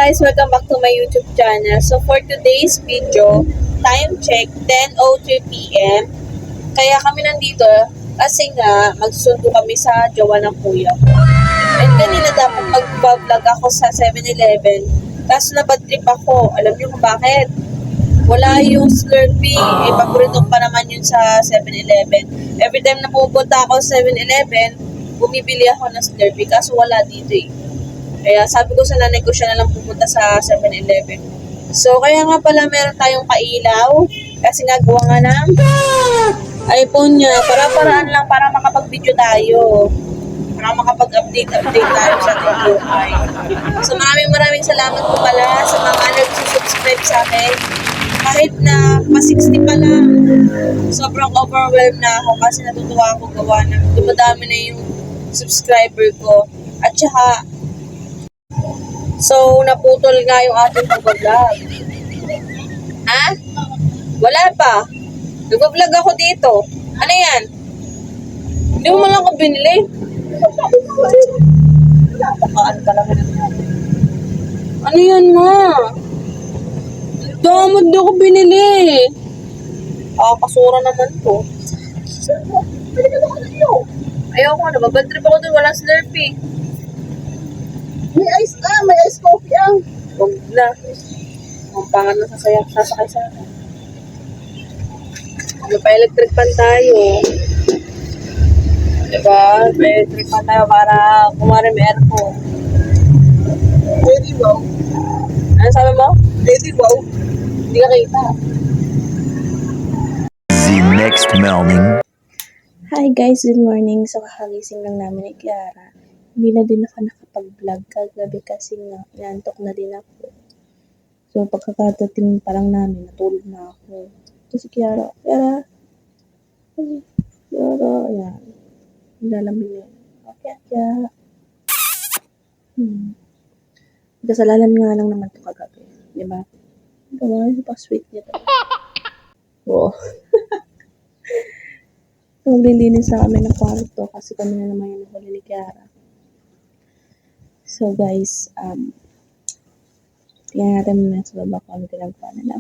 guys, welcome back to my YouTube channel. So for today's video, time check 10:03 PM. Kaya kami nandito kasi nga magsusundo kami sa jowa ng kuya ko. And kanina dapat mag-vlog ako sa 7-Eleven. Kaso na bad trip ako. Alam niyo kung bakit? Wala yung Slurpee. Eh, paborito pa naman yun sa 7-Eleven. Every time na pupunta ako sa 7-Eleven, bumibili ako ng Slurpee. Kaso wala dito eh. Kaya sabi ko sa nanay ko siya na lang pumunta sa 7-Eleven. So, kaya nga pala meron tayong pailaw. Kasi nga gawa nga ng iPhone niya. Para-paraan lang para makapag-video tayo. Para makapag-update tayo sa ating UI. So, maraming salamat po pala sa mga nag-subscribe sa akin. Kahit na pa-60 pa lang. Sobrang overwhelmed na ako kasi natutuwa ako gawa na dumadami na yung subscriber ko. At saka, so, naputol nga yung ating pag-vlog. Ha? Wala pa. Nag-vlog ako dito. Ano yan? Hindi mo man lang ako binili. Ano yan ma? Damod na ako binili. Kasura naman to. Ayaw ko na. Babad trip ako doon. Walang Slurpee. May ice coffee ang. Huwag na. Ang pangan na sasakay sa akin. Pa-electric pan tayo. Diba? Pa-electric pan tayo para kumari may aircon. Ready wow. Ano sabi mo? Ready wow. Hindi ka kita. The next morning. Hi guys, good morning. So kakagising lang namin ni Kiara. Hindi na din ako nakapag-vlog kagabi kasi nga inantok na din ako. So pagkakadating pa lang namin, natulog na ako. Ito si Kiara. Kiara, ayan. Nilalambing yun. Okay, Kiara. Kasalanan nga lang naman ito kagabi. Diba? Ito mga pa-sweet niya talaga. Oo. Maglilinis na kami ng kwarto kasi kami na naman yung huli ni Kiara. So guys, tingnan natin muna sa baba kung ano ginagawa nila.